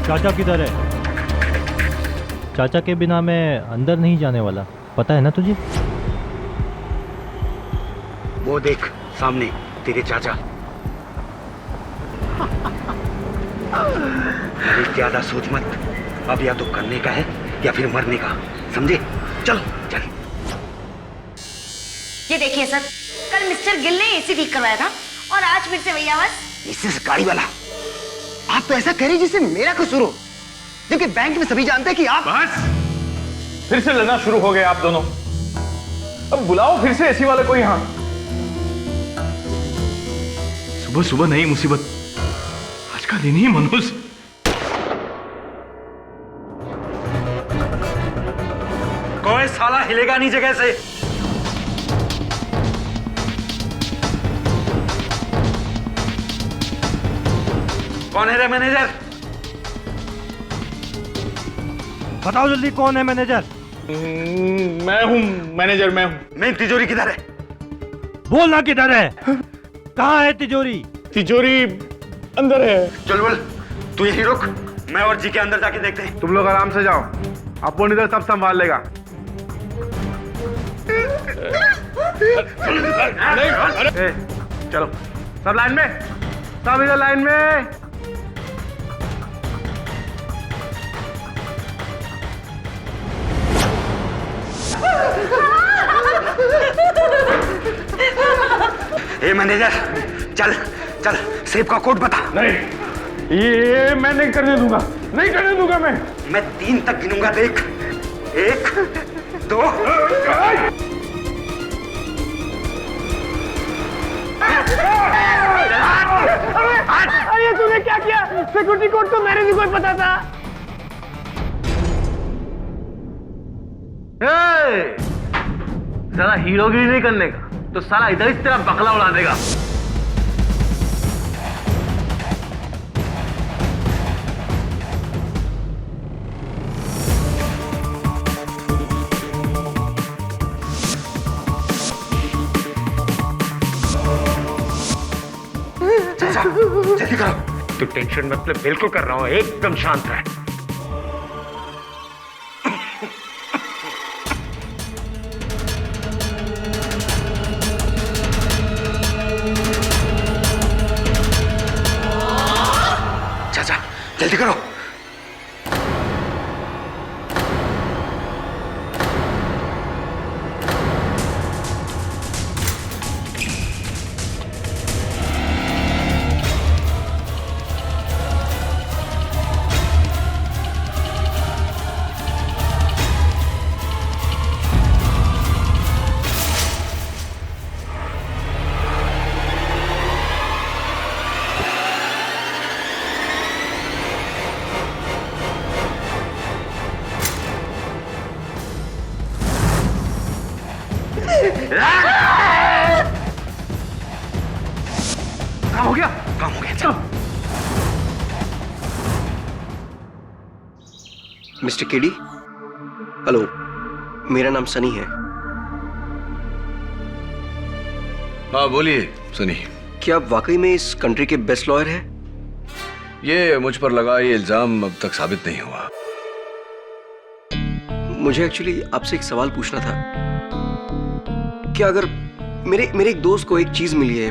चाचा किधर है? चाचा के बिना मैं अंदर नहीं जाने वाला, पता है ना तुझे? वो देख सामने तेरे चाचा। अरे ज्यादा सोच मत, अब या तो करने का है या फिर मरने का, समझे? चल चल। ये देखिए सर, कल मिस्टर गिल ने एसी ठीक करवाया था और आज फिर से वही आवाज। इससे गाड़ी वाला, आप तो ऐसा कह रही जिससे मेरा कसूर हो, जबकि बैंक में सभी जानते हैं कि आप। बस फिर से लड़ना शुरू हो गए आप दोनों। अब बुलाओ फिर से एसी वाले को यहाँ। सुबह सुबह नई मुसीबत, आज का दिन ही मनहूस। कोई साला हिलेगा नहीं जगह से। कौन है रे मैनेजर? बताओ जल्दी, कौन है मैनेजर? मैं हूँ मैनेजर, मैं हूँ। मेन तिजोरी किधर है? बोलना किधर है? कहाँ है तिजोरी? तिजोरी अंदर है। चल बोल, तू यही रुक, मैं और जी के अंदर जाके देखते हैं। तुम लोग आराम से जाओ, अपन इधर सब संभाल लेगा। नहीं, चलो सब लाइन में, सब इधर लाइन में। ए मैनेजर, चल चल, सेब का कोड बता। नहीं, ये मैं नहीं करने दूंगा, नहीं करने दूंगा मैं 3 तक गिनूंगा, देख। 1 2। अरे तूने क्या किया? सिक्योरिटी कोड तो मेरे भी कोई पता था। साला हीरोगिरी नहीं करने का तो साला इधर ही तेरा बकला उड़ा देगा। जल्दी करो। तू टेंशन मत ले, बिल्कुल कर रहा हूं, एकदम शांत रह। चाचा जल्दी करो। काम हो गया, काम हो गया, चलो। मिस्टर केडी, हेलो, मेरा नाम सनी है। हाँ बोलिए सनी। क्या आप वाकई में इस कंट्री के बेस्ट लॉयर हैं? ये मुझ पर लगा ये इल्जाम अब तक साबित नहीं हुआ। मुझे एक्चुअली आपसे एक सवाल पूछना था। क्या अगर मेरे एक दोस्त को एक चीज मिली है,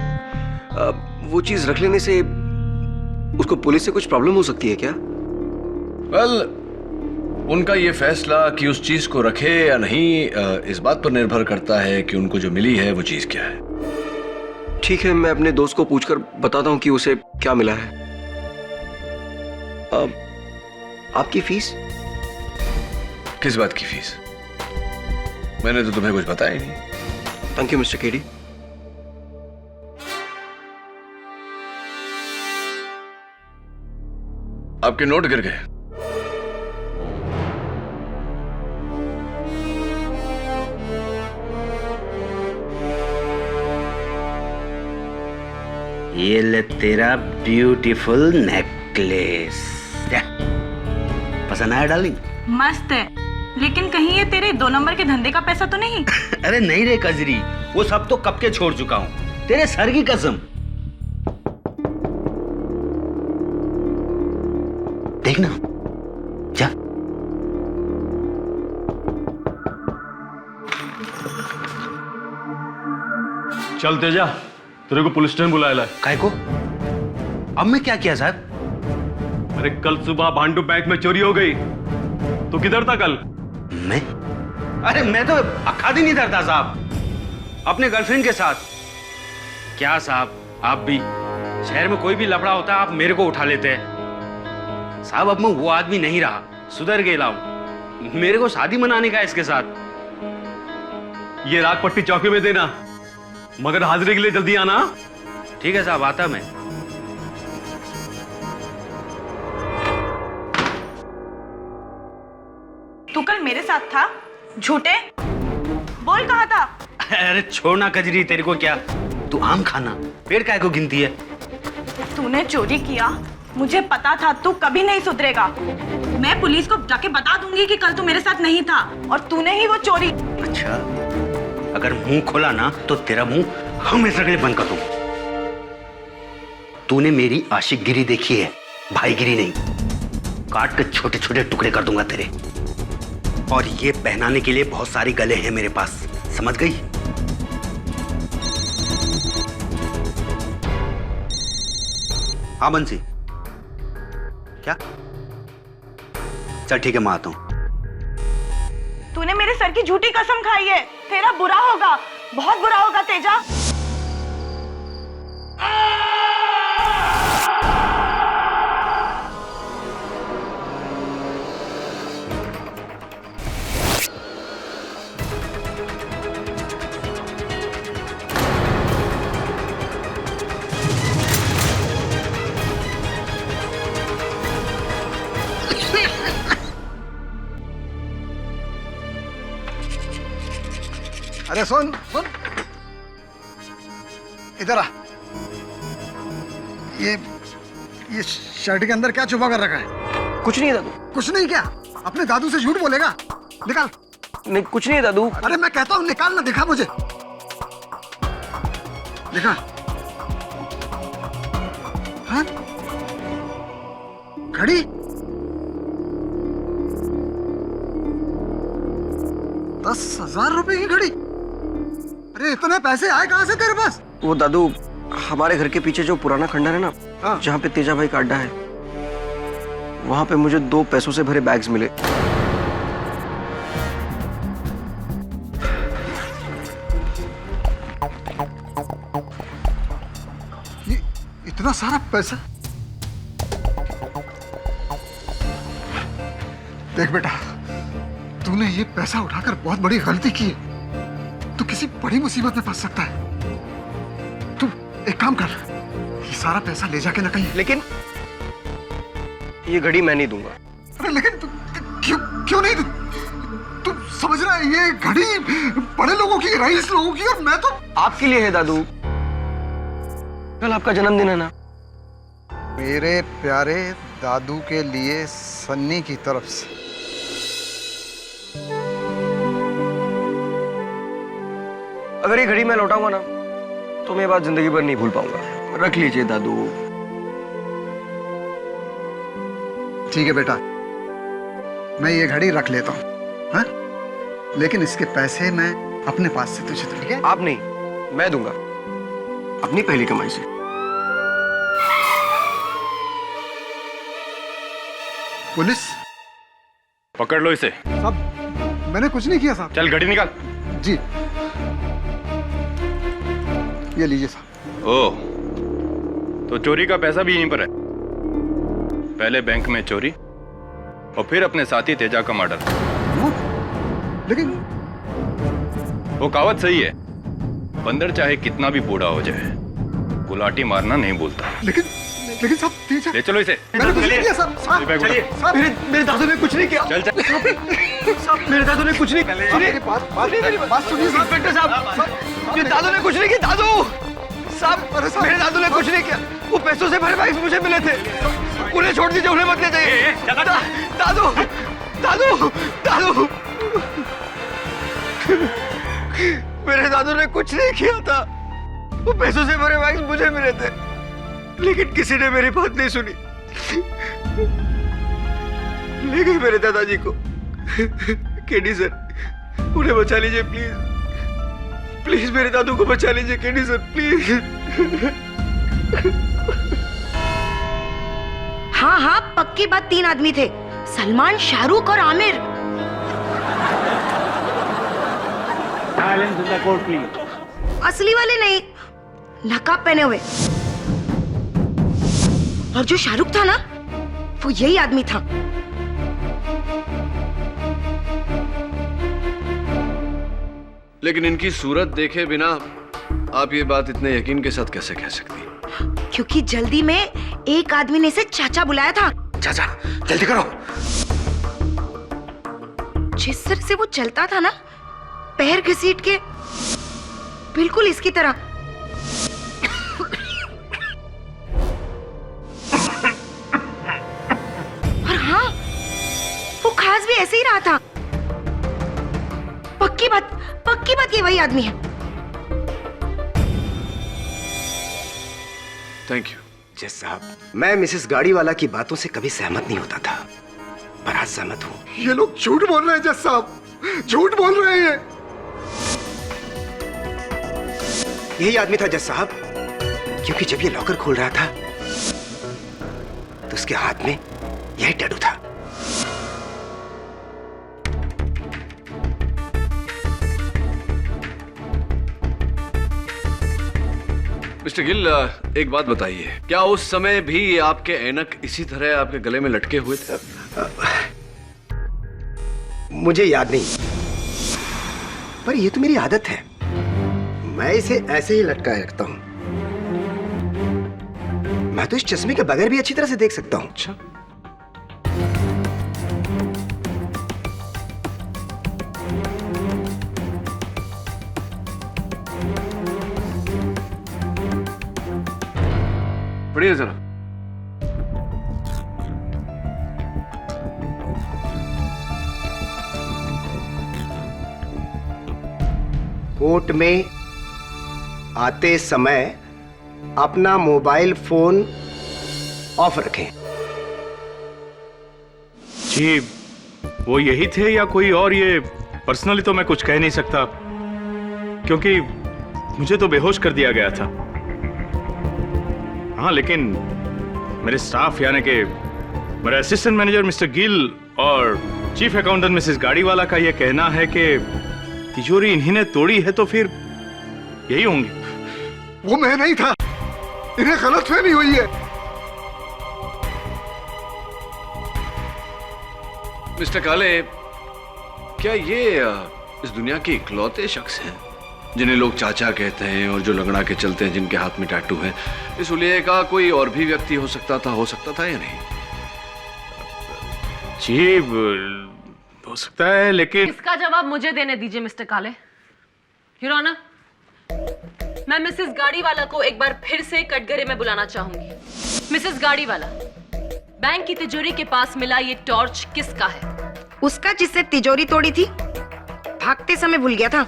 वो चीज रख लेने से उसको पुलिस से कुछ प्रॉब्लम हो सकती है क्या? वेल, उनका ये फैसला कि उस चीज को रखे या नहीं इस बात पर निर्भर करता है कि उनको जो मिली है वो चीज क्या है। ठीक है, मैं अपने दोस्त को पूछकर बताता हूँ कि उसे क्या मिला है। आपकी फीस? किस बात की फीस? मैंने तो तुम्हें कुछ बताया ही नहीं। Thank you mister KD. आपके नोट गिर गए। ये ले तेरा ब्यूटीफुल नेकलेस। पसंद आया डार्लिंग? मस्त है, लेकिन कहीं ये तेरे 2 नंबर के धंधे का पैसा तो नहीं? अरे नहीं रे कजरी, वो सब तो कब के छोड़ चुका हूं, तेरे सर की कसम। देखना, जा। चल तेजा, तेरे को पुलिस स्टेशन बुलाया है। काय को? अब मैं क्या किया साहब? अरे कल सुबह भांडू बैंक में चोरी हो गई। तू किधर था कल? मैं? अरे मैं तो अखाड़ी नहीं था साहब, अपने गर्लफ्रेंड के साथ। क्या साहब, आप भी शहर में कोई भी लफड़ा होता है आप मेरे को उठा लेते हैं। साहब अब मैं वो आदमी नहीं रहा, सुधर गया हूं। मेरे को शादी मनाने का है इसके साथ। ये राग पट्टी चौकी में देना, मगर हाजिरी के लिए जल्दी आना। ठीक है साहब, आता मैं। तू कल मेरे साथ था? झूठे बोल, कहा था? अरे छोड़ना कजरी, तेरे को क्या, तू आम खाना, पेड़ काय को गिनती है? तूने चोरी किया, मुझे पता था तू कभी नहीं सुधरेगा। मैं पुलिस को जाके बता दूंगी कि कल तू मेरे साथ नहीं था और तूने ही वो चोरी। अच्छा, अगर मुंह खोला ना तो तेरा मुंह हमेशा के लिए बंद कर दूं। तूने मेरी आशिकगिरी देखी है, भाईगिरी नहीं। काट के छोटे छोटे टुकड़े कर दूंगा तेरे। और ये पहनाने के लिए बहुत सारे गले हैं मेरे पास, समझ गई? हाँ बंसी, क्या? चल ठीक है, मैं आता हूं। तूने मेरे सर की झूठी कसम खाई है, तेरा बुरा होगा, बहुत बुरा होगा तेजा। अरे सुन सुन, इधर आ। ये शर्ट के अंदर क्या छुपा कर रखा है? कुछ नहीं दादू। कुछ नहीं क्या? अपने दादू से झूठ बोलेगा? निकाल। नहीं कुछ नहीं दादू। अरे मैं कहता हूँ निकाल ना, दिखा मुझे, दिखा। हाँ? घड़ी? 10,000 रुपए की घड़ी? अरे इतने पैसे आए कहाँ से तेरे पास? वो दादू, हमारे घर के पीछे जो पुराना खंडर है ना, जहाँ पे तेजा भाई का अड्डा है, वहां पे मुझे 2 पैसों से भरे बैग्स मिले। ये इतना सारा पैसा? देख बेटा, तूने ये पैसा उठाकर बहुत बड़ी गलती की है। तू किसी बड़ी मुसीबत में फंस सकता है। तू एक काम कर, ये सारा पैसा ले जाके ना कहीं। लेकिन ये घड़ी मैं नहीं दूंगा। अरे लेकिन क्यों नहीं? तू समझ रहा है, ये घड़ी बड़े लोगों की, रईस लोगों की, और मैं तो आपके लिए है दादू। कल आपका जन्मदिन है ना। मेरे प्यारे दादू के लिए सन्नी की तरफ से। अगर ये घड़ी मैं लौटाऊंगा ना तो मैं ये बात जिंदगी भर नहीं भूल पाऊंगा। रख लीजिए दादू। ठीक है बेटा, मैं ये घड़ी रख लेता हूँ, हाँ? लेकिन इसके पैसे मैं अपने पास से तुझे दूंगा। ठीक है? आप नहीं, मैं दूंगा, अपनी पहली कमाई से। पुलिस पकड़ लो इसे। साहब, मैंने कुछ नहीं किया साहब। चल घड़ी निकाल। जी, ये लीजिए साहब। ओह, तो चोरी का पैसा भी यहीं पर है। पहले बैंक में चोरी और फिर अपने साथी तेजा का मर्डर। लेकिन वो कहावत सही है, बंदर चाहे कितना भी बूढ़ा हो जाए, गुलाटी मारना नहीं भूलता। लेकिन साहब, तेजा, ले चलो इसे। मैंने कुछ नहीं किया साहब। साहब, चलिए। साहब, मेरे दादू ने कुछ नहीं किया। चल चल। साहब, मेरे दादू ने कुछ नहीं किया। मेरी बात सुनिए साहब। इंस्पेक्टर साहब, मेरे दादू ने कुछ नहीं किया। दादू साहब, मेरे दादू ने कुछ नहीं किया। वो पैसों से भरे बैग्स मुझे मिले थे। उन्हें छोड़ दीजिए, उन्हें मत ले जाइए। दादू दादू दादू, मेरे दादू ने कुछ नहीं किया था। वो पैसों से भरे बैग्स मुझे मिले थे, लेकिन किसी ने मेरी बात नहीं सुनी। ले गए मेरे दादाजी को। केडी सर, उन्हें बचा लीजिए प्लीज। प्लीज मेरे दादू को बचा लीजिए केडी सर, प्लीज। हाँ हाँ, पक्की बात, 3 आदमी थे, सलमान, शाहरुख और आमिर। असली वाले नहीं, नकाब पहने हुए। और जो शाहरुख था ना, वो यही आदमी था। लेकिन इनकी सूरत देखे बिना आप ये बात इतने यकीन के साथ कैसे कह सकती हैं? क्योंकि जल्दी में एक आदमी ने इसे चाचा बुलाया था। चाचा जल्दी करो। जिस तरह से वो चलता था ना, पैर घसीट के, बिल्कुल इसकी तरह। और हाँ, वो खास भी ऐसे ही रहा था। पक्की बात ये वही आदमी है। Thank you. जज साहब, मैं मिसेस गाड़ीवाला की बातों से कभी सहमत नहीं होता था, पर आज सहमत हूं। ये लोग झूठ बोल रहे हैं जज साहब, झूठ बोल रहे हैं। यही आदमी था जज साहब, क्योंकि जब ये लॉकर खोल रहा था तो उसके हाथ में यही टैटू था। मिस्टर गिल, एक बात बताइए, क्या उस समय भी आपके ऐनक इसी तरह आपके गले में लटके हुए थे? मुझे याद नहीं, पर यह तो मेरी आदत है, मैं इसे ऐसे ही लटकाए रखता हूं। मैं तो इस चश्मे के बगैर भी अच्छी तरह से देख सकता हूं। अच्छा, पढ़िए जरा। कोर्ट में आते समय अपना मोबाइल फोन ऑफ रखें। जी, वो यही थे या कोई और? ये पर्सनली तो मैं कुछ कह नहीं सकता, क्योंकि मुझे तो बेहोश कर दिया गया था। हाँ, लेकिन मेरे स्टाफ यानी कि मेरा असिस्टेंट मैनेजर मिस्टर गिल और चीफ अकाउंटेंट मिसेस गाड़ीवाला का यह कहना है कि तिजोरी इन्हीं ने तोड़ी है, तो फिर यही होंगे। वो मैं नहीं था, इन्हें गलतफहमी हुई है। मिस्टर काले, क्या ये इस दुनिया के इकलौते शख्स हैं जिन्हें लोग चाचा कहते हैं और जो लंगड़ा के चलते हैं, जिनके हाथ में टैटू है? इस हुलिये का कोई और भी व्यक्ति हो सकता था या नहीं? जी, हो सकता है, लेकिन इसका जवाब मुझे देने दीजिए मिस्टर काले। योर ऑनर, मैं मिसेस गाड़ीवाला को एक बार फिर से कटघरे में बुलाना चाहूंगी। मिसेस गाड़ीवाला, बैंक की तिजोरी के पास मिला ये टॉर्च किसका है? उसका, जिससे तिजोरी तोड़ी थी, भागते समय भूल गया था।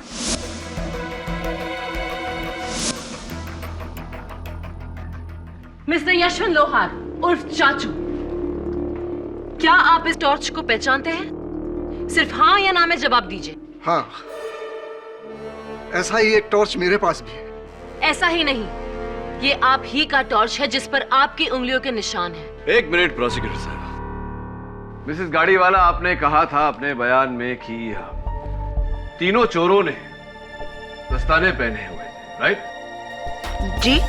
मिस्टर यशवंत लोहार उर्फ चाचू, क्या आप इस टॉर्च को पहचानते हैं? सिर्फ हाँ या ना में जवाब दीजिए। हाँ, ऐसा ही एक टॉर्च मेरे पास भी है। ऐसा ही नहीं, ये आप ही का टॉर्च है जिस पर आपकी उंगलियों के निशान हैं। एक मिनट प्रोसिक्यूटर साहब, मिसेस गाड़ीवाला, आपने कहा था अपने बयान में कि तीनों चोरों ने दस्ताने पहने हुए थे, राइट? जी।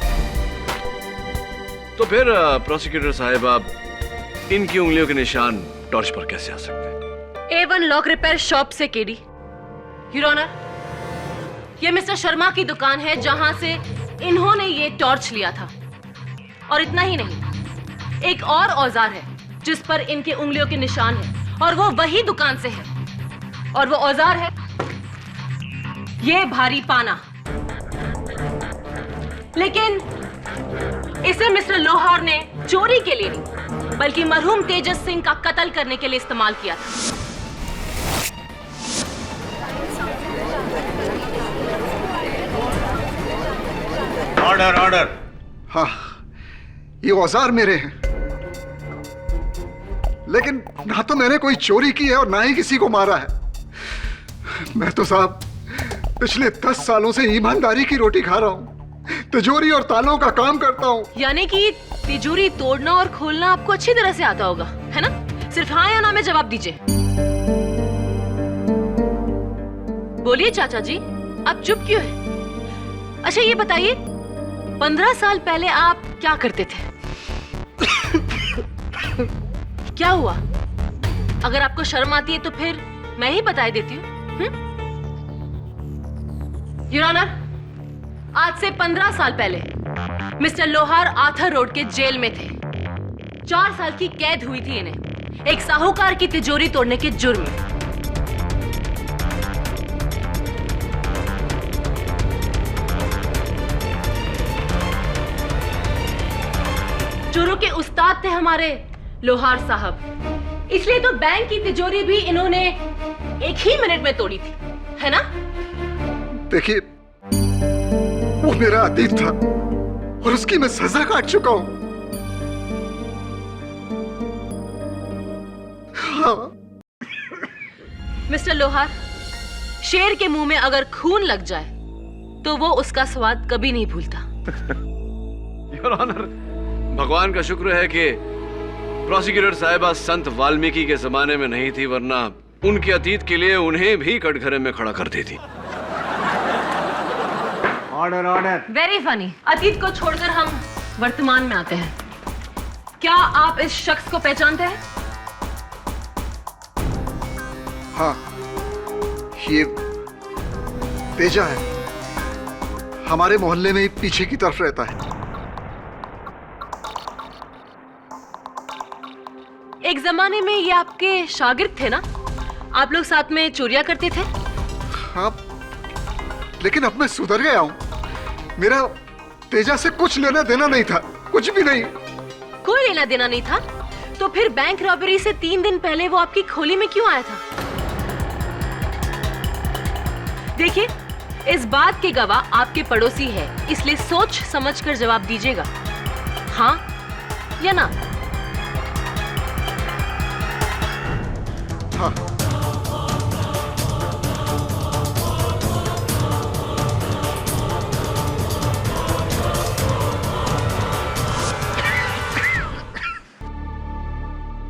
तो फिर प्रोसिक्यूटर साहब, आप इनकी उंगलियों के निशान टॉर्च पर कैसे आ सकते हैं? A1 लॉक रिपेयर शॉप से केडी। योर ऑनर, ये मिस्टर शर्मा की दुकान है जहां से इन्होंने ये टॉर्च लिया था। और इतना ही नहीं, एक और औजार है जिस पर इनके उंगलियों के निशान है, और वो वही दुकान से है। और वो औजार है ये भारी पाना। लेकिन इसे मिस्टर लोहार ने चोरी के लिए नहीं, बल्कि मरहूम तेजस सिंह का कत्ल करने के लिए इस्तेमाल किया था। Order, order. हाँ, ये औजार मेरे हैं, लेकिन ना तो मैंने कोई चोरी की है और ना ही किसी को मारा है। मैं तो साहब पिछले 10 सालों से ईमानदारी की रोटी खा रहा हूँ, तिजोरी और तालों का काम करता हूँ। यानी कि तिजोरी तोड़ना और खोलना आपको अच्छी तरह से आता होगा, है ना? सिर्फ हाँ या ना में जवाब दीजिए। बोलिए चाचा जी, आप चुप क्यों हैं? अच्छा ये बताइए, 15 साल पहले आप क्या करते थे? क्या हुआ? अगर आपको शर्म आती है तो फिर मैं ही बता देती हूँ। योर ऑनर, आज से 15 साल पहले मिस्टर लोहार आर्थर रोड के जेल में थे। 4 साल की कैद हुई थी इन्हें एक साहूकार की तिजोरी तोड़ने के जुर्म में। चोरों के उस्ताद थे हमारे लोहार साहब, इसलिए तो बैंक की तिजोरी भी इन्होंने एक ही मिनट में तोड़ी थी, है ना? देखिए, वो मेरा अतीत था और उसकी मैं सजा काट चुका हूं। हाँ। मिस्टर लोहार, शेर के मुंह में अगर खून लग जाए तो वो उसका स्वाद कभी नहीं भूलता। योर ऑनर, भगवान का शुक्र है कि प्रोसिक्यूटर साहिबा संत वाल्मीकि के जमाने में नहीं थी, वरना उनके अतीत के लिए उन्हें भी कटघरे में खड़ा कर देती। Order order. Very funny. अतीत को छोड़कर हम वर्तमान में आते हैं। क्या आप इस शख्स को पहचानते हैं? हाँ, ये तेजा है, हमारे मोहल्ले में ही पीछे की तरफ रहता है। एक जमाने में ये आपके शागिर्द थे ना? आप लोग साथ में चोरियां करते थे? हाँ, लेकिन अब मैं सुधर गया हूँ। मेरा तेजा से कुछ लेना देना नहीं था, कुछ भी नहीं। कोई लेना देना नहीं था? तो फिर बैंक रॉबरी से 3 दिन पहले वो आपकी खोली में क्यों आया था? देखिए, इस बात के गवाह आपके पड़ोसी है, इसलिए सोच समझकर जवाब दीजिएगा, हाँ या ना। हाँ।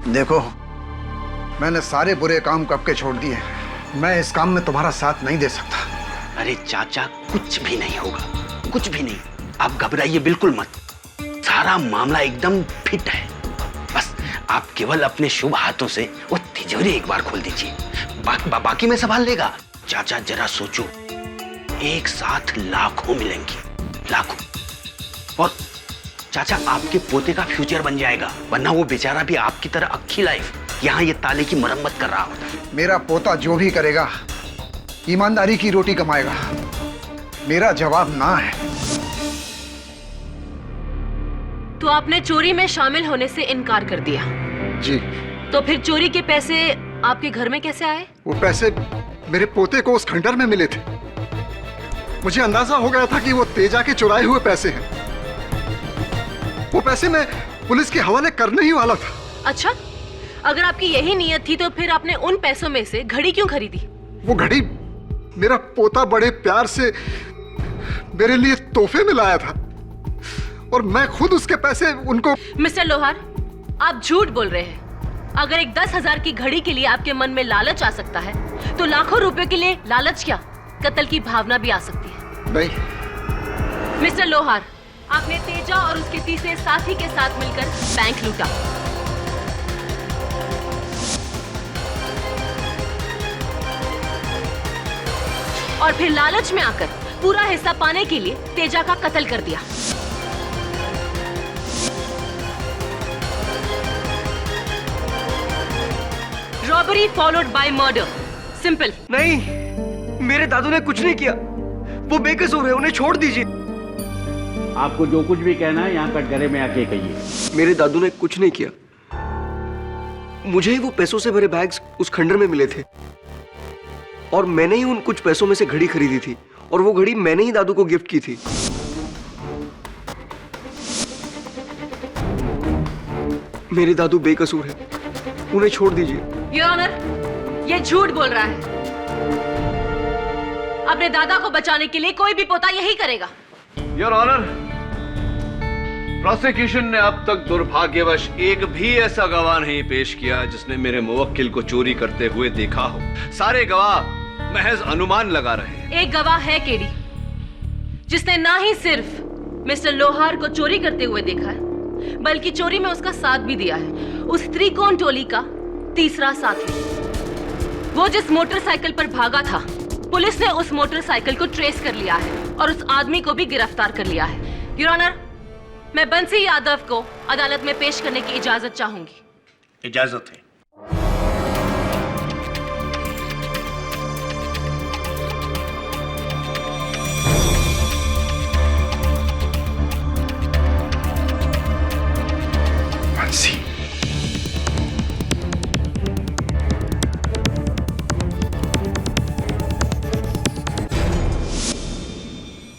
देखो, मैंने सारे बुरे काम कब के छोड़ दिए। मैं इस काम में तुम्हारा साथ नहीं दे सकता। अरे चाचा, कुछ भी नहीं होगा, कुछ भी नहीं। आप घबराइए बिल्कुल मत, सारा मामला एकदम फिट है। बस आप केवल अपने शुभ हाथों से वो तिजोरी एक बार खोल दीजिए, बाकी मैं संभाल लेगा। चाचा जरा सोचो, एक साथ लाखों मिलेंगी, लाखों। और चाचा, आपके पोते का फ्यूचर बन जाएगा, वरना वो बेचारा भी आपकी तरह अक्खी लाइफ यहाँ ये ताले की मरम्मत कर रहा होता। मेरा पोता जो भी करेगा ईमानदारी की रोटी कमाएगा। मेरा जवाब ना है। तो आपने चोरी में शामिल होने से इनकार कर दिया? जी। तो फिर चोरी के पैसे आपके घर में कैसे आए? वो पैसे मेरे पोते को उस खंडर में मिले थे। मुझे अंदाजा हो गया था कि वो तेजा के चुराए हुए पैसे हैं। वो पैसे मैं पुलिस के हवाले करने ही वाला था। अच्छा, अगर आपकी यही नीयत थी तो फिर आपने उन पैसों में से घड़ी क्यों खरीदी? वो घड़ी मेरा पोता बड़े प्यार से मेरे लिए तोहफे में लाया था और मैं खुद उसके पैसे उनको। मिस्टर लोहार, आप झूठ बोल रहे हैं। अगर एक 10,000 की घड़ी के लिए आपके मन में लालच आ सकता है तो लाखों रुपए के लिए लालच क्या, कत्ल की भावना भी आ सकती है। नहीं। मिस्टर लोहार, आपने तेजा और उसके तीसरे साथी के साथ मिलकर बैंक लूटा। और फिर लालच में आकर पूरा हिस्सा पाने के लिए तेजा का कत्ल कर दिया। Robbery followed by murder, simple. नहीं, मेरे दादू ने कुछ नहीं किया, वो बेकसूर है, उन्हें छोड़ दीजिए। आपको जो कुछ भी कहना है यहाँ कटघरे में आके कहिए। मेरे दादू ने कुछ नहीं किया, मुझे ही वो पैसों से भरे बैग्स उस खंडर में मिले थे और मैंने ही उन कुछ पैसों में से घड़ी खरीदी थी और वो घड़ी मैंने ही दादू को गिफ्ट की थी। मेरे दादू बेकसूर है, उन्हें छोड़ दीजिए। योर ऑनर, ये झूठ बोल रहा है। अपने दादा को बचाने के लिए कोई भी पोता यही करेगा। योर ऑनर, प्रोसिक्यूशन ने अब तक दुर्भाग्यवश एक भी ऐसा गवाह नहीं पेश किया जिसने मेरे मुवक्किल को चोरी करते हुए देखा हो। सारे गवाह महज अनुमान लगा रहे हैं। एक गवाह है केडी, जिसने ना ही सिर्फ मिस्टर लोहार को चोरी करते हुए देखा है, बल्कि चोरी में उसका साथ भी दिया है। उस त्रिकोण टोली का तीसरा साथी, वो जिस मोटरसाइकिल पर भागा था, पुलिस ने उस मोटरसाइकिल को ट्रेस कर लिया है और उस आदमी को भी गिरफ्तार कर लिया है। योर ऑनर, मैं बंसी यादव को अदालत में पेश करने की इजाजत चाहूंगी। इजाजत है। बंसी,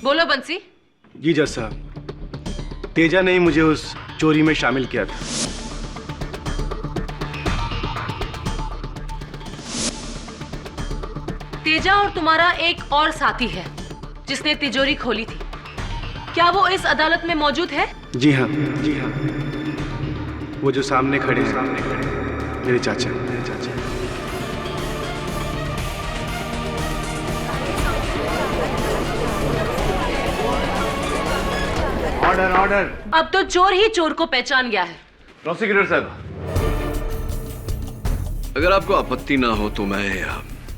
बोलो बंसी। जी जज साहब, तेजा ने ही मुझे उस चोरी में शामिल किया था। तेजा और तुम्हारा एक और साथी है जिसने तिजोरी खोली थी, क्या वो इस अदालत में मौजूद है? जी हाँ, जी हाँ, वो जो सामने खड़े हैं, मेरे चाचा। Order order. अब तो चोर ही चोर को पहचान गया है। प्रोसिक्यूटर साहब, अगर आपको आपत्ति ना हो तो मैं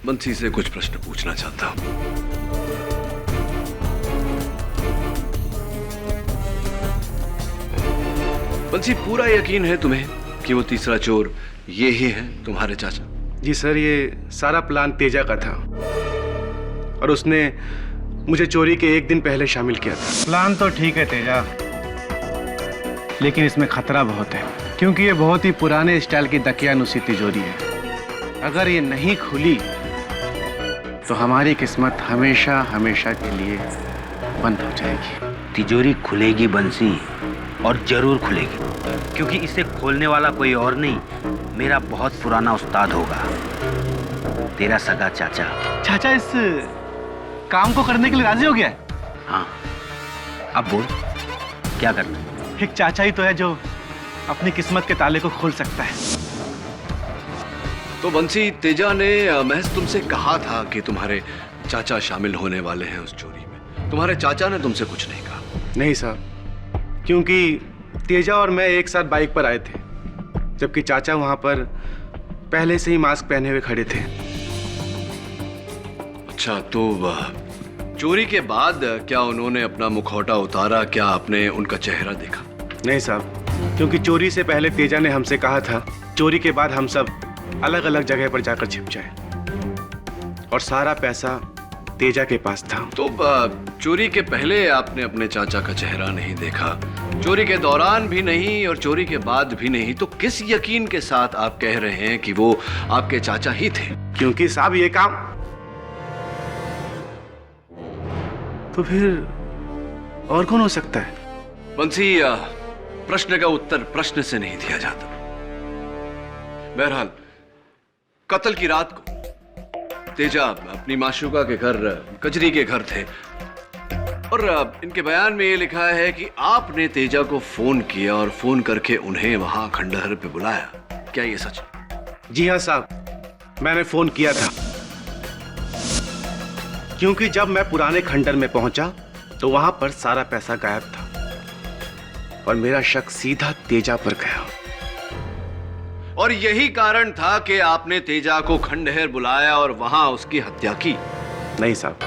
बंसी से कुछ प्रश्न पूछना चाहता हूं। बंसी, पूरा यकीन है तुम्हें कि वो तीसरा चोर ये ही है तुम्हारे चाचा? जी सर, ये सारा प्लान तेजा का था और उसने मुझे चोरी के एक दिन पहले शामिल किया था। प्लान तो ठीक है तेजा, लेकिन इसमें खतरा बहुत है, क्योंकि ये बहुत ही पुराने स्टाइल की दकियानुसी तिजोरी है। अगर ये नहीं खुली तो हमारी किस्मत हमेशा हमेशा के लिए बंद हो जाएगी। तिजोरी खुलेगी बंसी, और जरूर खुलेगी, क्योंकि इसे खोलने वाला कोई और नहीं, मेरा बहुत पुराना उस्ताद होगा, तेरा सगा चाचा। चाचा इस काम को करने के लिए राजी हो गया है? हाँ, अब बोल क्या करना है? एक चाचा ही तो है जो अपनी किस्मत के ताले को खोल सकता है। तो बंसी, तेजा ने महज तुमसे कहा था कि तुम्हारे चाचा शामिल होने वाले हैं उस चोरी में। तुम्हारे चाचा ने तुमसे कुछ नहीं कहा? नहीं साहब, क्योंकि तेजा और मैं एक साथ बाइक पर आए थे, जबकि चाचा वहां पर पहले से ही मास्क पहने हुए खड़े थे। अच्छा, तो चोरी के बाद क्या उन्होंने अपना मुखौटा उतारा? क्या आपने उनका चेहरा देखा? नहीं साहब, क्योंकि चोरी से पहले तेजा ने हमसे कहा था चोरी के बाद हम सब अलग अलग जगह पर जाकर छिप जाए, और सारा पैसा तेजा के पास था। तो चोरी के पहले आपने अपने चाचा का चेहरा नहीं देखा, चोरी के दौरान भी नहीं और चोरी के बाद भी नहीं, तो किस यकीन के साथ आप कह रहे हैं कि वो आपके चाचा ही थे? क्योंकि साहब ये काम तो फिर और कौन हो सकता है? बंसी, प्रश्न का उत्तर प्रश्न से नहीं दिया जाता। बहरहाल, कत्ल की रात को तेजा अपनी माशूका के घर, कजरी के घर थे, और इनके बयान में ये लिखा है कि आपने तेजा को फोन किया और फोन करके उन्हें वहां खंडहर पे बुलाया। क्या ये सच? जी हाँ साहब, मैंने फोन किया था, क्योंकि जब मैं पुराने खंडहर में पहुंचा तो वहां पर सारा पैसा गायब था और मेरा शक सीधा तेजा पर गया। और यही कारण था कि आपने तेजा को खंडहर बुलाया और वहां उसकी हत्या की? नहीं साहब,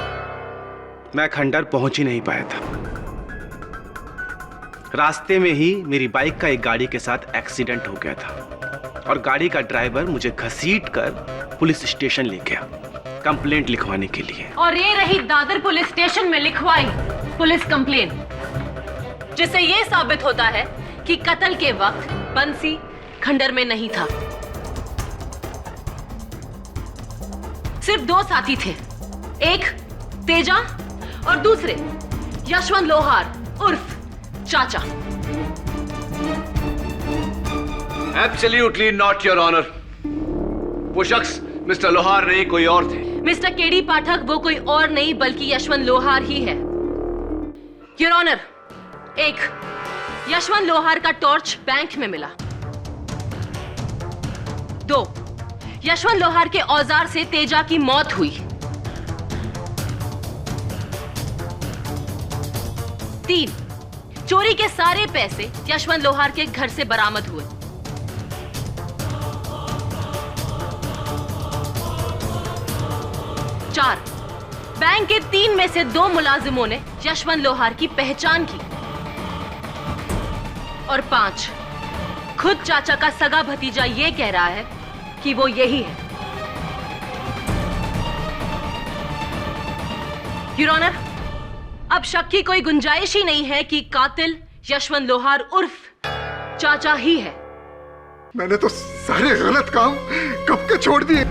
मैं खंडहर पहुंच ही नहीं पाया था। रास्ते में ही मेरी बाइक का एक गाड़ी के साथ एक्सीडेंट हो गया था और गाड़ी का ड्राइवर मुझे घसीट कर पुलिस स्टेशन ले गया कंप्लेंट लिखवाने के लिए। और ये रही दादर पुलिस स्टेशन में लिखवाई पुलिस कंप्लेंट, जिससे ये साबित होता है कि कत्ल के वक्त बंसी खंडहर में नहीं था। सिर्फ दो साथी थे, एक तेजा और दूसरे यशवंत लोहार उर्फ चाचा। Absolutely not, Your Honor. वो शख्स मिस्टर लोहार नहीं कोई और थे। मिस्टर केडी पाठक वो कोई और नहीं बल्कि यशवंत लोहार ही है। योर ऑनर, एक यशवंत लोहार का टॉर्च बैंक में मिला। 2 यशवंत लोहार के औजार से तेजा की मौत हुई। 3 चोरी के सारे पैसे यशवंत लोहार के घर से बरामद हुए। 4 बैंक के 3 में से 2 मुलाजिमों ने यशवंत लोहार की पहचान की। और 5 खुद चाचा का सगा भतीजा ये कह रहा है कि वो यही है। योर ऑनर, अब शक की कोई गुंजाइश ही नहीं है कि कातिल यशवंत लोहार उर्फ चाचा ही है। मैंने तो सारे गलत काम कब के छोड़ दिए।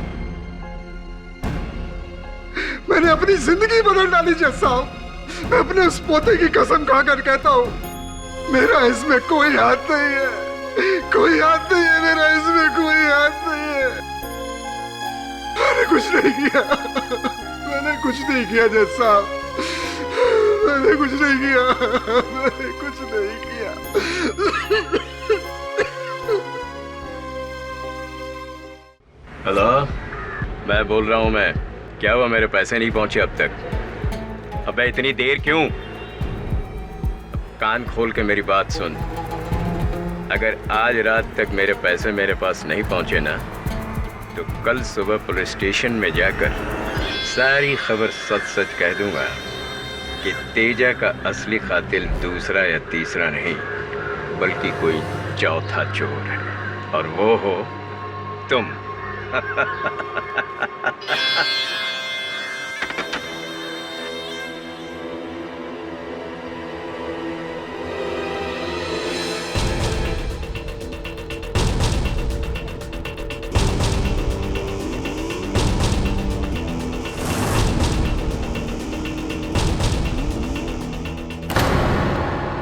मैंने अपनी जिंदगी बदल डाली जज साहब। मैं अपने उस पोते की कसम खाकर कहता हूँ, मेरा इसमें कोई हाथ नहीं है, कोई हाथ नहीं है, मेरा इसमें कोई हाथ नहीं है। मैंने कुछ नहीं किया, मैंने कुछ नहीं किया जज साहब, मैंने कुछ नहीं किया, मैंने कुछ नहीं किया। हेलो, मैं बोल रहा हूँ। मैं क्या हुआ, मेरे पैसे नहीं पहुंचे अब तक? अबे इतनी देर क्यों? कान खोल के मेरी बात सुन। अगर आज रात तक मेरे पैसे मेरे पास नहीं पहुंचे ना, तो कल सुबह पुलिस स्टेशन में जाकर सारी खबर सच सच कह दूंगा कि तेजा का असली कातिल दूसरा या तीसरा नहीं बल्कि कोई चौथा चोर है, और वो हो तुम।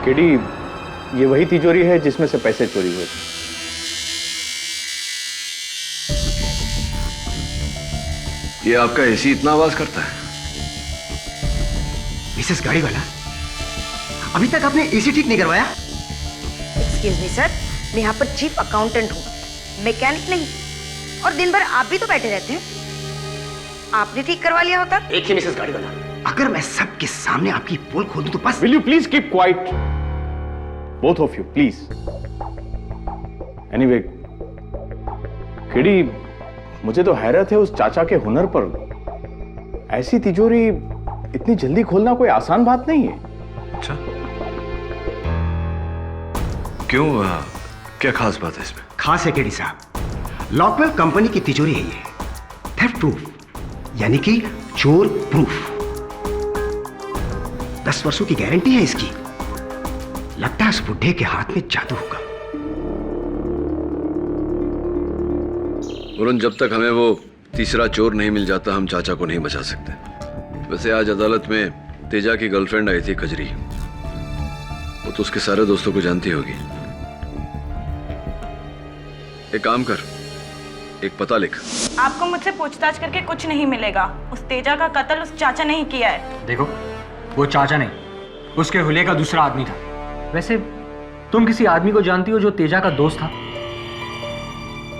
केडी, ये वही तिजोरी है जिसमें से पैसे चोरी हुए थे। ये आपका एसी इतना आवाज करता है? मिसेस गाड़ी वाला, अभी तक आपने एसी ठीक नहीं करवाया? एक्सक्यूज मी सर, मैं यहाँ पर चीफ अकाउंटेंट हूँ, मैकेनिक नहीं। और दिन भर आप भी तो बैठे रहते हैं, आपने ठीक करवा लिया होता। एक ही मिसेस गाड़ी वाला, अगर मैं सबके सामने आपकी पोल खोल दूं तो बस। Will you please keep quiet, both of you please. Anyway KD, मुझे तो हैरत है उस चाचा के हुनर पर। ऐसी तिजोरी इतनी जल्दी खोलना कोई आसान बात नहीं है। अच्छा, क्यों? क्या खास बात है इसमें? खास है केडी साहब, लॉकवेल कंपनी की तिजोरी है ये, थेफ्ट प्रूफ, यानी कि चोर प्रूफ। 10 वर्षों की गारंटी है इसकी। लगता है उस बुढ़े के हाथ में जादू होगा। वरुण, जब तक हमें वो तीसरा चोर नहीं मिल जाता हम चाचा को नहीं बचा सकते। वैसे आज अदालत में तेजा की गर्लफ्रेंड आई थी कजरी, वो तो उसके सारे दोस्तों को जानती होगी। एक काम कर, एक पता लिख। आपको मुझसे पूछताछ करके कुछ नहीं मिलेगा। उस तेजा का कत्ल उस चाचा ने ही किया है। देखो, वो चाचा नहीं, उसके हुलिये का दूसरा आदमी था। वैसे तुम किसी आदमी को जानती हो जो तेजा का दोस्त था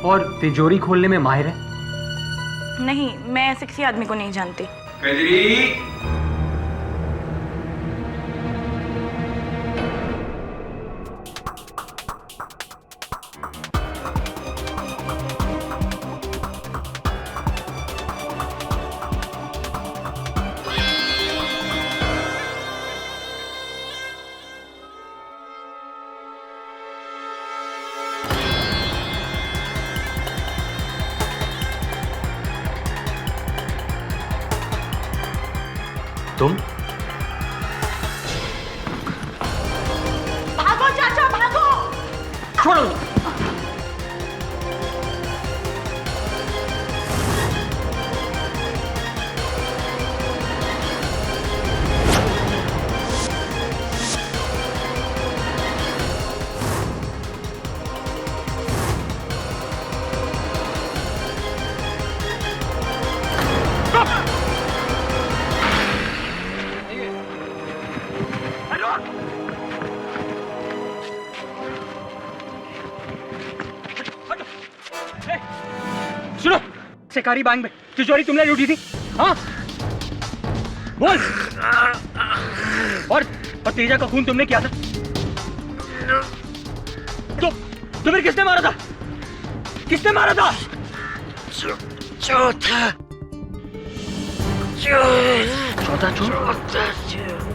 और तिजोरी खोलने में माहिर है? नहीं, मैं ऐसे किसी आदमी को नहीं जानती। कजरी, तुम? भागो चाचा, भागो! छोड़ो! सरकारी बैंक में तिजोरी तुमने लूटी थी? हाँ बोल। और तेजा का खून तुमने किया था? तो फिर किसने मारा था? किसने मारा था? चौथा चोर।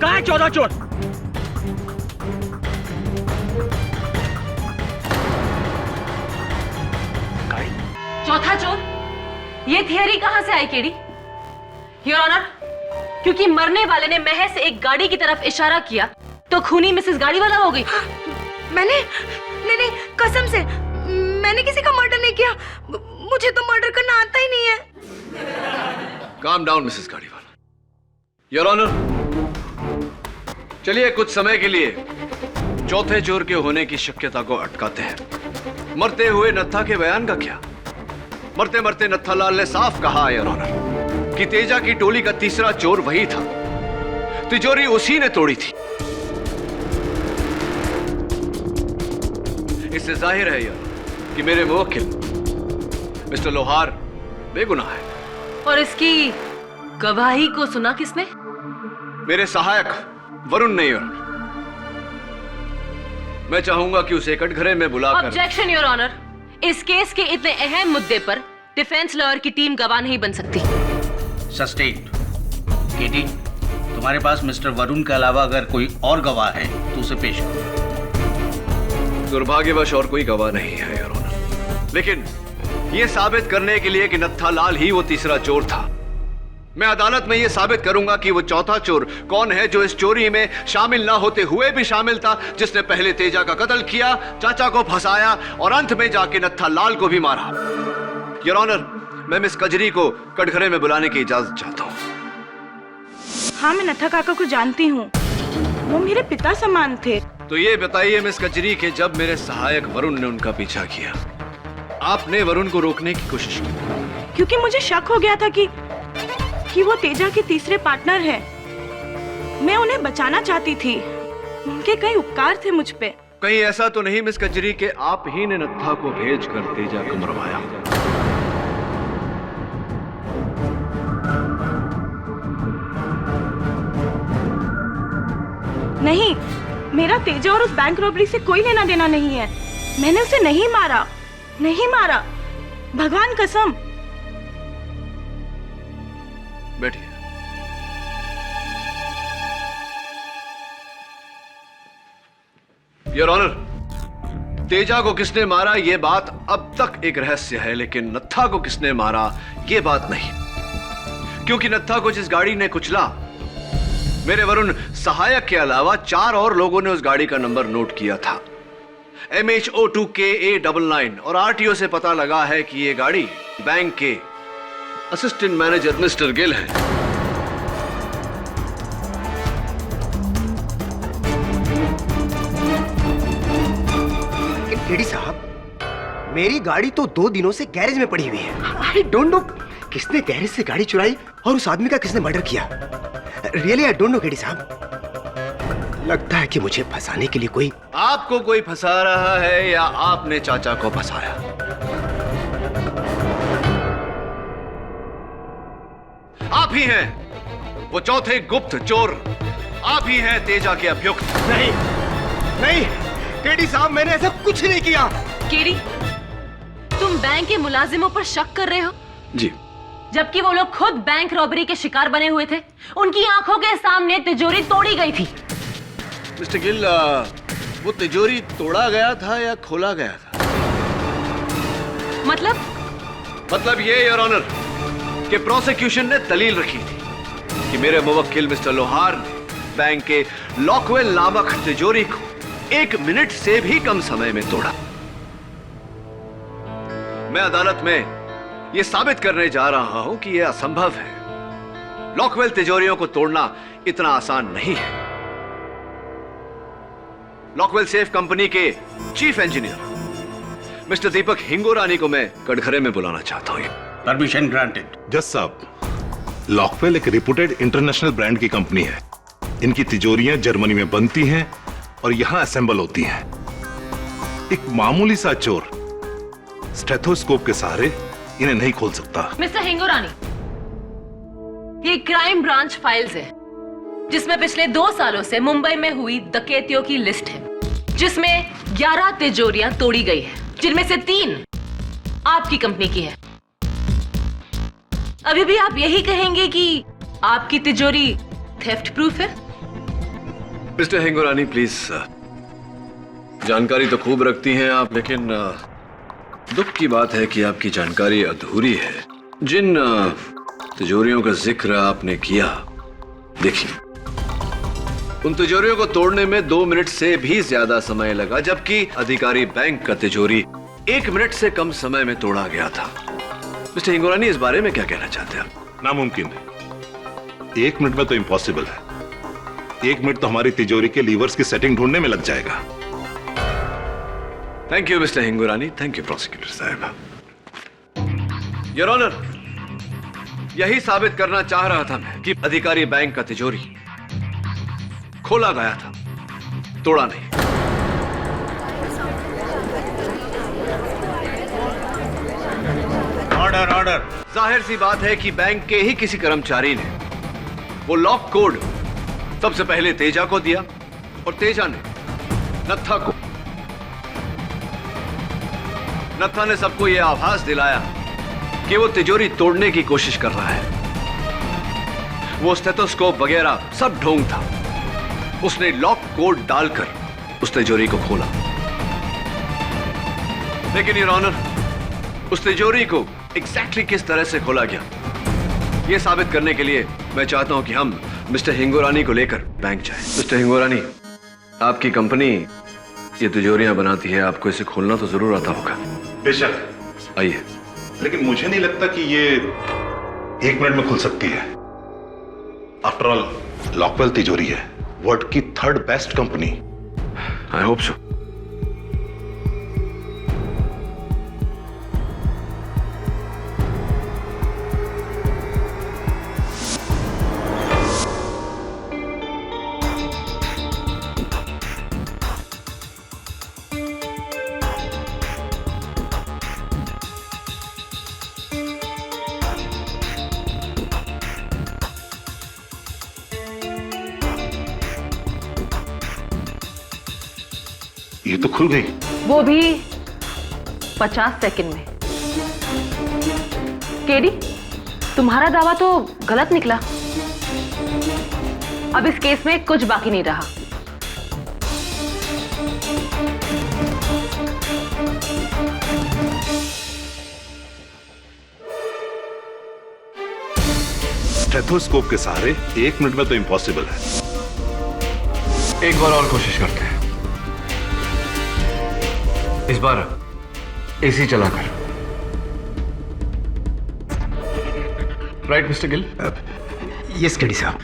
कहाँ है चौथा चोर? चौथा चोर? ये थियरी कहां से आई केडी? योर ऑनर, क्योंकि मरने वाले ने महज एक गाड़ी की तरफ इशारा किया तो खूनी मिसेस गाड़ी वाला हो गई। मैंने नहीं, कसम से मैंने किसी का मर्डर नहीं किया। मुझे तो मर्डर करना आता ही नहीं है। काम डाउन मिसेस गाड़ी वाला। योर ऑनर, चलिए कुछ समय के लिए चौथे चोर के होने की शक्यता को अटकाते हैं। मरते हुए नत्था के बयान का क्या? मरते मरते नत्थालाल ने साफ कहा योर ऑनर कि तेजा की टोली का तीसरा चोर वही था। तिजोरी उसी ने तोड़ी थी। इससे जाहिर है यार कि मेरे मुवक्किल मिस्टर लोहार बेगुनाह है। और इसकी गवाही को सुना किसने? मेरे सहायक वरुण ने योर। मैं चाहूंगा कि उसे कटघरे में बुलाकर। ऑब्जेक्शन योर ऑनर, इस केस के इतने अहम मुद्दे पर डिफेंस लॉयर की टीम गवाह नहीं बन सकती। सस्टेन्ड। केटी, तुम्हारे पास मिस्टर वरुण के अलावा अगर कोई और गवाह है तो उसे पेश करो। दुर्भाग्यवश और कोई गवाह नहीं है योर ऑनर, लेकिन यह साबित करने के लिए कि नत्थालाल ही वो तीसरा चोर था, मैं अदालत में यह साबित करूंगा कि वो चौथा चोर कौन है जो इस चोरी में शामिल ना होते हुए भी शामिल था, जिसने पहले तेजा का कत्ल किया, चाचा को फंसाया और अंत में जाके नत्थालाल को भी मारा। योर ऑनर, मैं मिस कजरी को कटघरे में बुलाने की इजाजत चाहता हूँ। हाँ, मैं नत्था काका को जानती हूँ, वो मेरे पिता समान थे। तो ये बताइए मिस कजरी कि जब मेरे सहायक वरुण ने उनका पीछा किया, आपने वरुण को रोकने की कोशिश की? क्योंकि मुझे शक हो गया था कि वो तेजा के तीसरे पार्टनर हैं। मैं उन्हें बचाना चाहती थी, उनके कई उपकार थे मुझ पे। कहीं ऐसा तो नहीं मिस कजरी के आप ही ने नत्था को भेजकर तेजा को मरवाया? नहीं, मेरा तेजा और उस बैंक रॉबरी से कोई लेना देना नहीं है। मैंने उसे नहीं मारा, भगवान कसम। बैठिए। योर ऑनर, तेजा को किसने मारा यह बात अब तक एक रहस्य है, लेकिन नत्था को किसने मारा यह बात नहीं, क्योंकि नत्था को जिस गाड़ी ने कुचला, मेरे वरुण सहायक के अलावा 4 और लोगों ने उस गाड़ी का नंबर नोट किया था, MH02KA99, और आरटीओ से पता लगा है कि यह गाड़ी बैंक के असिस्टेंट मैनेजर मिस्टर गिल है। लेकिन केडी साहब, मेरी गाड़ी तो 2 दिनों से गैरेज में पड़ी हुई है। आई डोंट नो किसने गैरेज से गाड़ी चुराई और उस आदमी का किसने मर्डर किया। Really I don't know KD साहब। लगता है कि मुझे फंसाने के लिए कोई आपको कोई फंसा रहा है या आपने चाचा को फंसाया? आप ही हैं वो चौथे गुप्त चोर, आप ही हैं तेजा के अभियुक्त। नहीं नहीं केडी साहब, मैंने ऐसा कुछ नहीं किया। केडी, तुम बैंक के मुलाजिमों पर शक कर रहे हो? जी। जबकि वो लोग खुद बैंक रॉबरी के शिकार बने हुए थे, उनकी आंखों के सामने तिजोरी तोड़ी गई थी। मिस्टर गिल, वो तिजोरी तोड़ा गया था या खोला गया था? मतलब ये योर ऑनर कि प्रोसिक्यूशन ने दलील रखी थी कि मेरे मुवक्किल मिस्टर लोहार ने बैंक के लॉकवेल नामक तिजोरी को 1 मिनट से भी कम समय में तोड़ा। मैं अदालत में यह साबित करने जा रहा हूं कि यह असंभव है। लॉकवेल तिजोरियों को तोड़ना इतना आसान नहीं है। लॉकवेल सेफ कंपनी के चीफ इंजीनियर मिस्टर दीपक हिंगोरानी को मैं कटघरे में बुलाना चाहता हूं। Permission granted. जज साहब, लॉकवेल एक रिप्यूटेड इंटरनेशनल ब्रांड की कंपनी है। इनकी तिजोरियां जर्मनी में बनती हैं और यहां असेंबल होती हैं। एक मामूली सा चोर स्टेथोस्कोप के सहारे इन्हें नहीं खोल सकता। मिस्टर हिंगोरानी, ये क्राइम ब्रांच फाइल्स है जिसमें पिछले 2 सालों से मुंबई में हुई डकैतियों की लिस्ट है, जिसमें 11 तिजोरियां तोड़ी गई है, जिनमें से 3 आपकी कंपनी की है। अभी भी आप यही कहेंगे कि आपकी तिजोरी थेफ्ट प्रूफ है? मिस्टर हिंगोरानी प्लीज, जानकारी तो खूब रखती हैं आप, लेकिन दुख की बात है कि आपकी जानकारी अधूरी है। जिन तिजोरियों का जिक्र आपने किया, देखिए उन तिजोरियों को तोड़ने में 2 मिनट से भी ज्यादा समय लगा, जबकि अधिकारी बैंक का तिजोरी 1 मिनट से कम समय में तोड़ा गया था। मिस्टर हिंगोरानी, इस बारे में क्या कहना चाहते हैं आप? नामुमकिन है। 1 मिनट में तो इम्पॉसिबल है। 1 मिनट तो हमारी तिजोरी के लीवर्स की सेटिंग ढूंढने में लग जाएगा। Thank you mister Hingorani, thank you prosecutor साहब। योर ऑनर, यही साबित करना चाह रहा था मैं कि अधिकारी बैंक का तिजोरी खोला गया था, तोड़ा नहीं। Order order. जाहिर सी बात है कि बैंक के ही किसी कर्मचारी ने वो लॉक कोड सबसे पहले तेजा को दिया और तेजा ने नत्था ने सबको यह आभास दिलाया कि वो तिजोरी तोड़ने की कोशिश कर रहा है। वो स्टेथोस्कोप वगैरह सब ढोंग था। उसने लॉक कोड डालकर उस तिजोरी को खोला, लेकिन योर ऑनर, उस तिजोरी को एग्जैक्टली किस तरह से खोला गया, यह साबित करने के लिए मैं चाहता हूं कि हम मिस्टर हिंगोरानी को लेकर बैंक जाएं। मिस्टर हिंगोरानी, आपकी कंपनी ये तिजोरियां बनाती है, आपको इसे खोलना तो जरूर आता होगा। बेशक। आइए। लेकिन मुझे नहीं लगता कि ये 1 मिनट में खुल सकती है। आफ्टर ऑल लॉकवेल तिजोरी है, वर्ल्ड की 3rd best company. I hope so. ये तो खुल गई। वो भी 50 सेकंड में। केडी, तुम्हारा दावा तो गलत निकला। अब इस केस में कुछ बाकी नहीं रहा। स्टेथोस्कोप के सहारे 1 मिनट में तो इम्पॉसिबल है। एक बार और कोशिश करते हैं, इस बार एसी चलाकर। Right mister Gill? Yes KD साहब।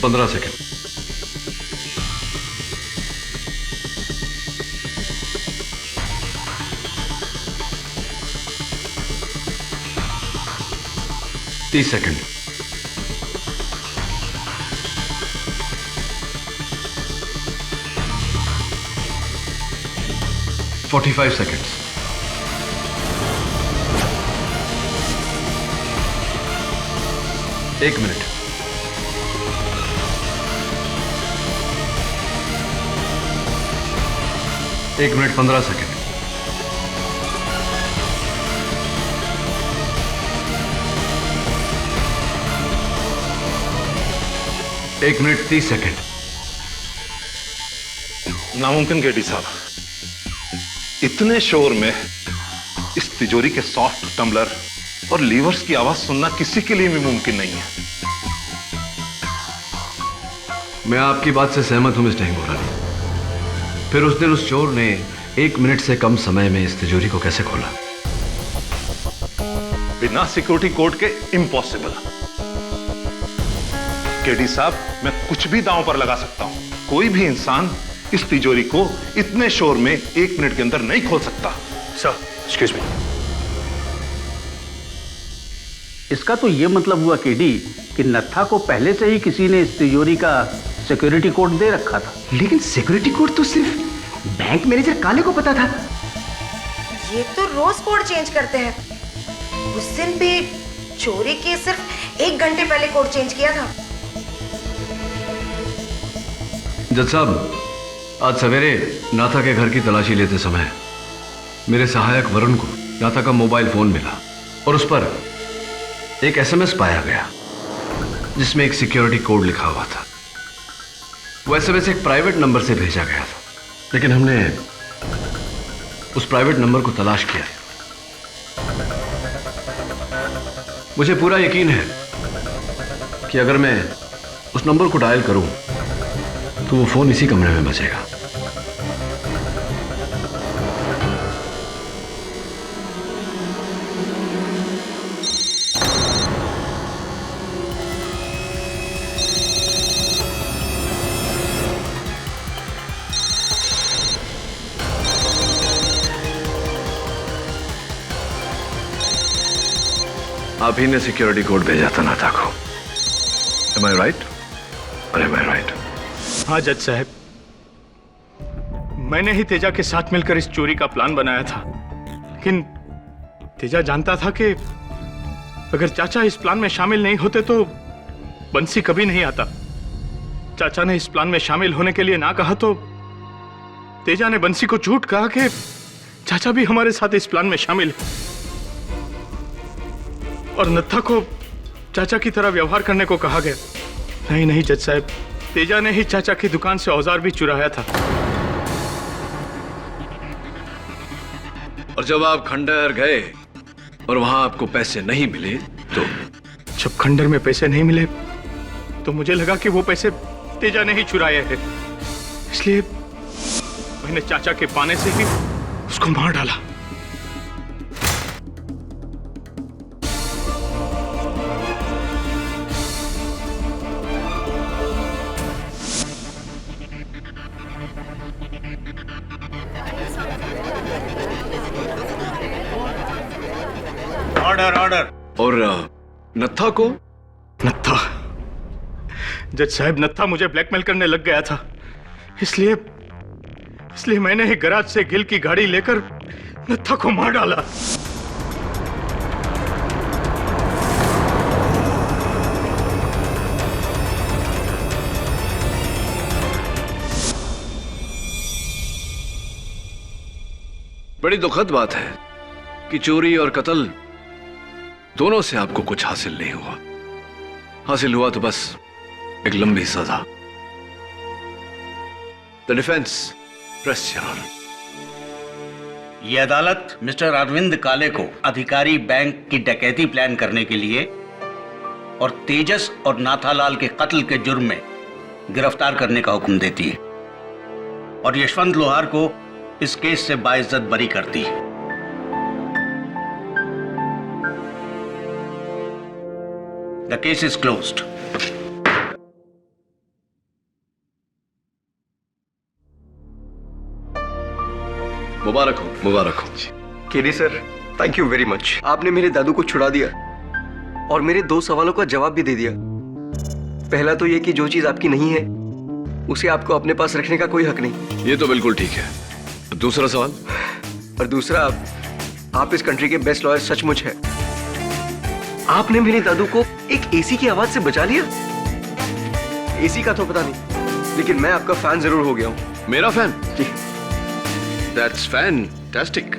पंद्रह सेकंड। तीस second. 45 second. 1 minute. 1 minute 15 second. 1 minute 30 second. नामुमकिन केडी साहब, इतने शोर में इस तिजोरी के सॉफ्ट टम्बलर और लीवर्स की आवाज सुनना किसी के लिए भी मुमकिन नहीं है। मैं आपकी बात से सहमत हूं मिस्टर हिंगोरानी। फिर उस दिन उस चोर ने 1 मिनट से कम समय में इस तिजोरी को कैसे खोला? बिना सिक्योरिटी कोड के इम्पॉसिबल। केडी साहब, मैं कुछ भी दांव पर लगा सकता हूं। कोई भी इंसान इस तिजोरी को इतने शोर में 1 मिनट के अंदर नहीं खोल सकता। Sir, excuse me. इसका तो ये मतलब हुआ केडी कि नत्था को पहले से ही किसी ने इस तिजोरी का सिक्योरिटी कोड दे रखा था। लेकिन सिक्योरिटी कोड तो सिर्फ बैंक मैनेजर काले को पता था। ये तो रोज कोड चेंज करते हैं। उस दिन भी चोरी के सिर्फ 1 घंटे पहले कोड चेंज किया था। जज साहब, आज सवेरे नाथा के घर की तलाशी लेते समय मेरे सहायक वरुण को नाथा का मोबाइल फोन मिला और उस पर एक एसएमएस पाया गया जिसमें एक सिक्योरिटी कोड लिखा हुआ था। वो एसएमएस एक प्राइवेट नंबर से भेजा गया था, लेकिन हमने उस प्राइवेट नंबर को तलाश किया। मुझे पूरा यकीन है कि अगर मैं उस नंबर को डायल करूं तो वो फोन इसी कमरे में बजेगा। आप ही ने सिक्योरिटी कोड भेजा था नाथा को। Am I right? Am I right? हाँ जज साहब, मैंने ही तेजा के साथ मिलकर इस चोरी का प्लान बनाया था। लेकिन तेजा जानता था कि अगर चाचा इस प्लान में शामिल नहीं होते तो बंसी कभी नहीं आता। चाचा ने इस प्लान में शामिल होने के लिए ना कहा तो तेजा ने बंसी को झूठ कहा कि चाचा भी हमारे साथ इस प्लान में शामिल है और नत्था को चाचा की तरह व्यवहार करने को कहा गया। नहीं नहीं जज साहब, तेजा ने ही चाचा की दुकान से औजार भी चुराया था। और जब आप खंडहर गए और वहां आपको पैसे नहीं मिले तो? जब खंडहर में पैसे नहीं मिले तो मुझे लगा कि वो पैसे तेजा ने ही चुराए हैं, इसलिए मैंने चाचा के पाने से ही उसको मार डाला। Order order. और नत्था को? नत्था, जज साहब, नत्था मुझे ब्लैकमेल करने लग गया था, इसलिए मैंने ही गराज से गिल की गाड़ी लेकर नत्था को मार डाला। बड़ी दुखद बात है कि चोरी और कत्ल दोनों से आपको कुछ हासिल नहीं हुआ। हासिल हुआ तो बस एक लंबी सजा। The defence press your honour. ये अदालत मिस्टर अरविंद काले को अधिकारी बैंक की डकैती प्लान करने के लिए और तेजस और नाथालाल के कत्ल के जुर्म में गिरफ्तार करने का हुक्म देती है और यशवंत लोहार को इस केस से बाइज्जत बरी करती है। The case is closed. मुबारक हो, मुबारक हो। KD sir, thank you very much. आपने मेरे दादू को छुड़ा दिया और मेरे 2 सवालों का जवाब भी दे दिया। पहला तो यह कि जो चीज आपकी नहीं है उसे आपको अपने पास रखने का कोई हक नहीं। ये तो बिल्कुल ठीक है। दूसरा सवाल? और दूसरा, आप इस कंट्री के बेस्ट लॉयर सचमुच है। आपने मेरे दादू को एक एसी की आवाज से बचा लिया। एसी का तो पता नहीं, लेकिन मैं आपका फैन जरूर हो गया हूं। मेरा फैन? जी। That's fantastic.